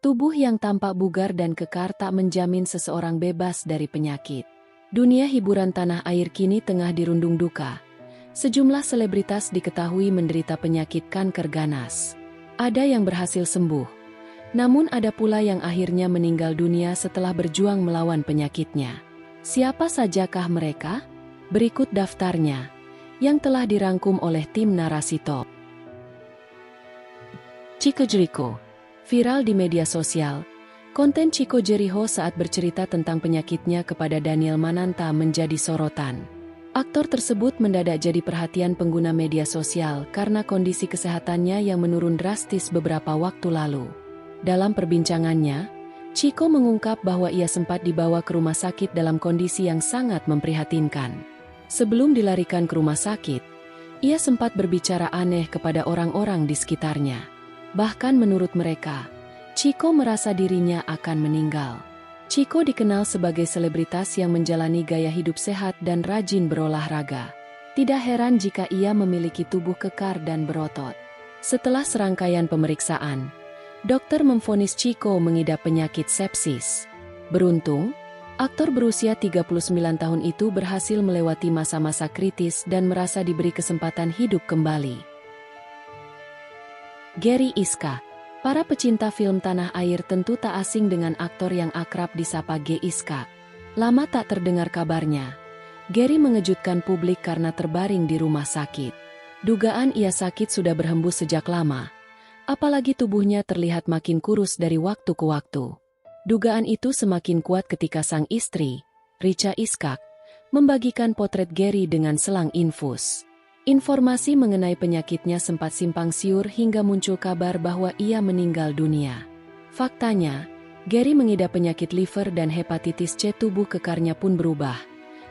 Tubuh yang tampak bugar dan kekar tak menjamin seseorang bebas dari penyakit. Dunia hiburan tanah air kini tengah dirundung duka. Sejumlah selebritas diketahui menderita penyakit kanker ganas. Ada yang berhasil sembuh, namun ada pula yang akhirnya meninggal dunia setelah berjuang melawan penyakitnya. Siapa sajakah mereka? Berikut daftarnya, yang telah dirangkum oleh tim narasi top. Chico Jericho. Viral di media sosial, konten Chico Jericho saat bercerita tentang penyakitnya kepada Daniel Mananta menjadi sorotan. Aktor tersebut mendadak jadi perhatian pengguna media sosial karena kondisi kesehatannya yang menurun drastis beberapa waktu lalu. Dalam perbincangannya, Chico mengungkap bahwa ia sempat dibawa ke rumah sakit dalam kondisi yang sangat memprihatinkan. Sebelum dilarikan ke rumah sakit, ia sempat berbicara aneh kepada orang-orang di sekitarnya. Bahkan menurut mereka, Chico merasa dirinya akan meninggal. Chico dikenal sebagai selebritas yang menjalani gaya hidup sehat dan rajin berolahraga. Tidak heran jika ia memiliki tubuh kekar dan berotot. Setelah serangkaian pemeriksaan, dokter memvonis Chico mengidap penyakit sepsis. Beruntung, aktor berusia 39 tahun itu berhasil melewati masa-masa kritis dan merasa diberi kesempatan hidup kembali. Gary Iskak. Para pecinta film tanah air tentu tak asing dengan aktor yang akrab disapa G. Iskak. Lama tak terdengar kabarnya. Gary mengejutkan publik karena terbaring di rumah sakit. Dugaan ia sakit sudah berhembus sejak lama. Apalagi tubuhnya terlihat makin kurus dari waktu ke waktu. Dugaan itu semakin kuat ketika sang istri, Richa Iskak, membagikan potret Gary dengan selang infus. Informasi mengenai penyakitnya sempat simpang siur hingga muncul kabar bahwa ia meninggal dunia. Faktanya, Gary mengidap penyakit liver dan hepatitis C. Tubuh kekarnya pun berubah.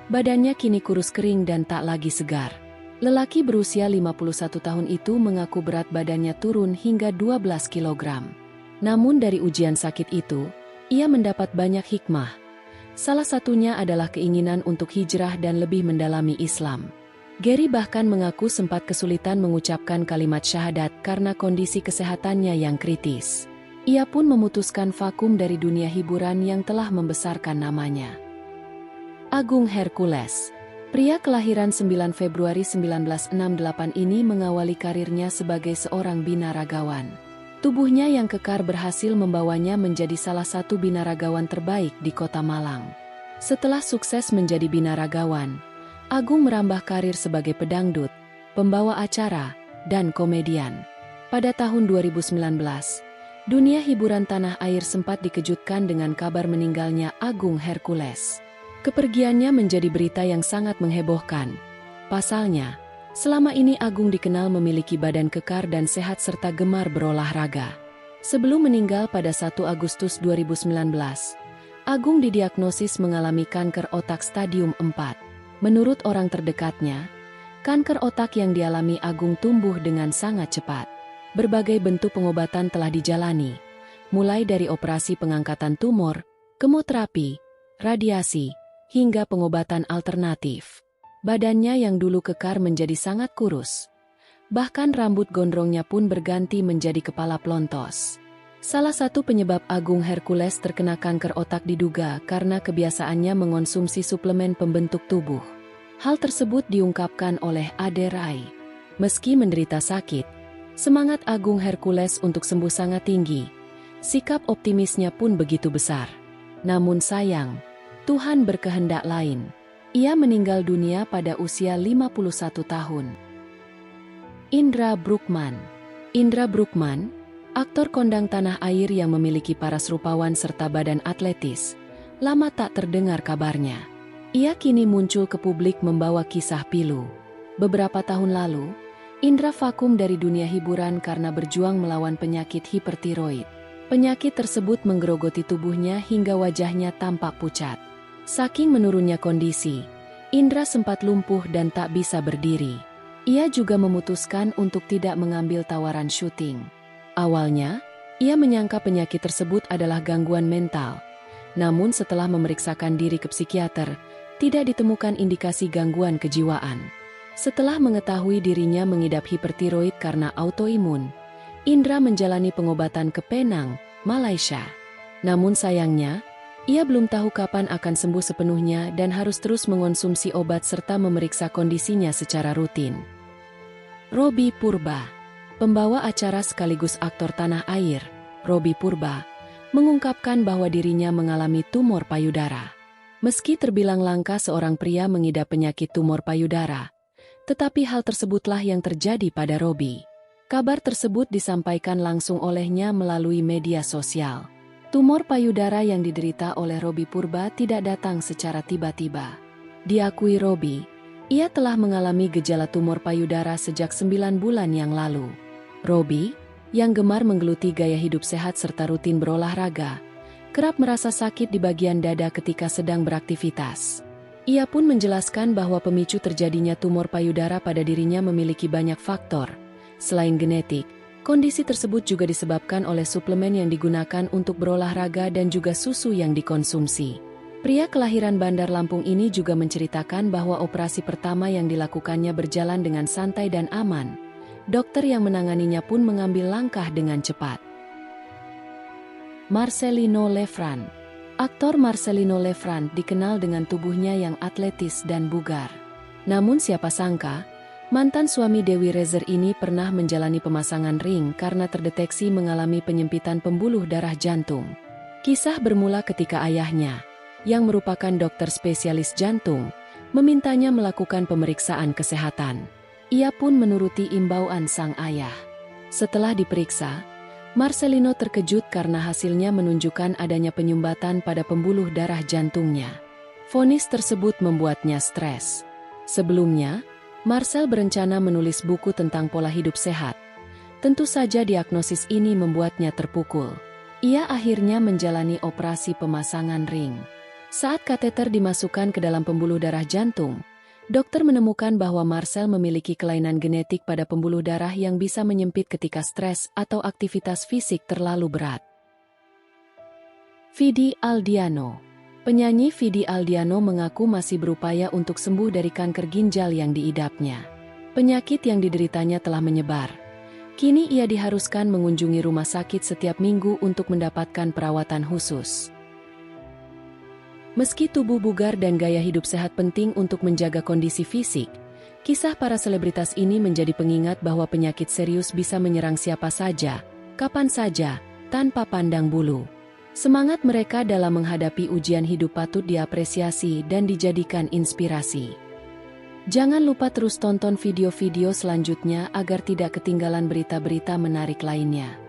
Badannya kini kurus kering dan tak lagi segar. Lelaki berusia 51 tahun itu mengaku berat badannya turun hingga 12 kg. Namun dari ujian sakit itu, ia mendapat banyak hikmah. Salah satunya adalah keinginan untuk hijrah dan lebih mendalami Islam. Gary bahkan mengaku sempat kesulitan mengucapkan kalimat syahadat karena kondisi kesehatannya yang kritis. Ia pun memutuskan vakum dari dunia hiburan yang telah membesarkan namanya. Agung Hercules. Pria kelahiran 9 Februari 1968 ini mengawali karirnya sebagai seorang binaragawan. Tubuhnya yang kekar berhasil membawanya menjadi salah satu binaragawan terbaik di Kota Malang. Setelah sukses menjadi binaragawan, Agung merambah karir sebagai pedangdut, pembawa acara, dan komedian. Pada tahun 2019, dunia hiburan tanah air sempat dikejutkan dengan kabar meninggalnya Agung Hercules. Kepergiannya menjadi berita yang sangat menghebohkan. Pasalnya, selama ini Agung dikenal memiliki badan kekar dan sehat serta gemar berolahraga. Sebelum meninggal pada 1 Agustus 2019, Agung didiagnosis mengalami kanker otak stadium 4. Menurut orang terdekatnya, kanker otak yang dialami Agung tumbuh dengan sangat cepat. Berbagai bentuk pengobatan telah dijalani, mulai dari operasi pengangkatan tumor, kemoterapi, radiasi, hingga pengobatan alternatif. Badannya yang dulu kekar menjadi sangat kurus. Bahkan rambut gondrongnya pun berganti menjadi kepala plontos. Salah satu penyebab Agung Hercules terkena kanker otak diduga karena kebiasaannya mengonsumsi suplemen pembentuk tubuh. Hal tersebut diungkapkan oleh Ade Rai. Meski menderita sakit, semangat Agung Hercules untuk sembuh sangat tinggi. Sikap optimisnya pun begitu besar. Namun sayang, Tuhan berkehendak lain. Ia meninggal dunia pada usia 51 tahun. Indra Bruggman. Indra Bruggman, aktor kondang tanah air yang memiliki paras rupawan serta badan atletis, lama tak terdengar kabarnya. Ia kini muncul ke publik membawa kisah pilu. Beberapa tahun lalu, Indra vakum dari dunia hiburan karena berjuang melawan penyakit hipertiroid. Penyakit tersebut menggerogoti tubuhnya hingga wajahnya tampak pucat. Saking menurunnya kondisi, Indra sempat lumpuh dan tak bisa berdiri. Ia juga memutuskan untuk tidak mengambil tawaran syuting. Awalnya, ia menyangka penyakit tersebut adalah gangguan mental. Namun setelah memeriksakan diri ke psikiater, tidak ditemukan indikasi gangguan kejiwaan. Setelah mengetahui dirinya mengidap hipertiroid karena autoimun, Indra menjalani pengobatan ke Penang, Malaysia. Namun sayangnya, ia belum tahu kapan akan sembuh sepenuhnya dan harus terus mengonsumsi obat serta memeriksa kondisinya secara rutin. Robby Purba, pembawa acara sekaligus aktor tanah air, Robby Purba, mengungkapkan bahwa dirinya mengalami tumor payudara. Meski terbilang langka seorang pria mengidap penyakit tumor payudara, tetapi hal tersebutlah yang terjadi pada Robby. Kabar tersebut disampaikan langsung olehnya melalui media sosial. Tumor payudara yang diderita oleh Robby Purba tidak datang secara tiba-tiba. Diakui Robby, ia telah mengalami gejala tumor payudara sejak 9 bulan yang lalu. Robby, yang gemar menggeluti gaya hidup sehat serta rutin berolahraga, kerap merasa sakit di bagian dada ketika sedang beraktivitas. Ia pun menjelaskan bahwa pemicu terjadinya tumor payudara pada dirinya memiliki banyak faktor. Selain genetik, kondisi tersebut juga disebabkan oleh suplemen yang digunakan untuk berolahraga dan juga susu yang dikonsumsi. Pria kelahiran Bandar Lampung ini juga menceritakan bahwa operasi pertama yang dilakukannya berjalan dengan santai dan aman. Dokter yang menanganinya pun mengambil langkah dengan cepat. Marcelino Lefrand. Aktor Marcelino Lefrand dikenal dengan tubuhnya yang atletis dan bugar. Namun siapa sangka, mantan suami Dewi Rezer ini pernah menjalani pemasangan ring karena terdeteksi mengalami penyempitan pembuluh darah jantung. Kisah bermula ketika ayahnya, yang merupakan dokter spesialis jantung, memintanya melakukan pemeriksaan kesehatan. Ia pun menuruti imbauan sang ayah. Setelah diperiksa, Marcelino terkejut karena hasilnya menunjukkan adanya penyumbatan pada pembuluh darah jantungnya. Vonis tersebut membuatnya stres. Sebelumnya, Marcel berencana menulis buku tentang pola hidup sehat. Tentu saja diagnosis ini membuatnya terpukul. Ia akhirnya menjalani operasi pemasangan ring. Saat kateter dimasukkan ke dalam pembuluh darah jantung, dokter menemukan bahwa Marcel memiliki kelainan genetik pada pembuluh darah yang bisa menyempit ketika stres atau aktivitas fisik terlalu berat. Vidi Aldiano. Penyanyi Vidi Aldiano mengaku masih berupaya untuk sembuh dari kanker ginjal yang diidapnya. Penyakit yang dideritanya telah menyebar. Kini ia diharuskan mengunjungi rumah sakit setiap minggu untuk mendapatkan perawatan khusus. Meski tubuh bugar dan gaya hidup sehat penting untuk menjaga kondisi fisik, kisah para selebritas ini menjadi pengingat bahwa penyakit serius bisa menyerang siapa saja, kapan saja, tanpa pandang bulu. Semangat mereka dalam menghadapi ujian hidup patut diapresiasi dan dijadikan inspirasi. Jangan lupa terus tonton video-video selanjutnya agar tidak ketinggalan berita-berita menarik lainnya.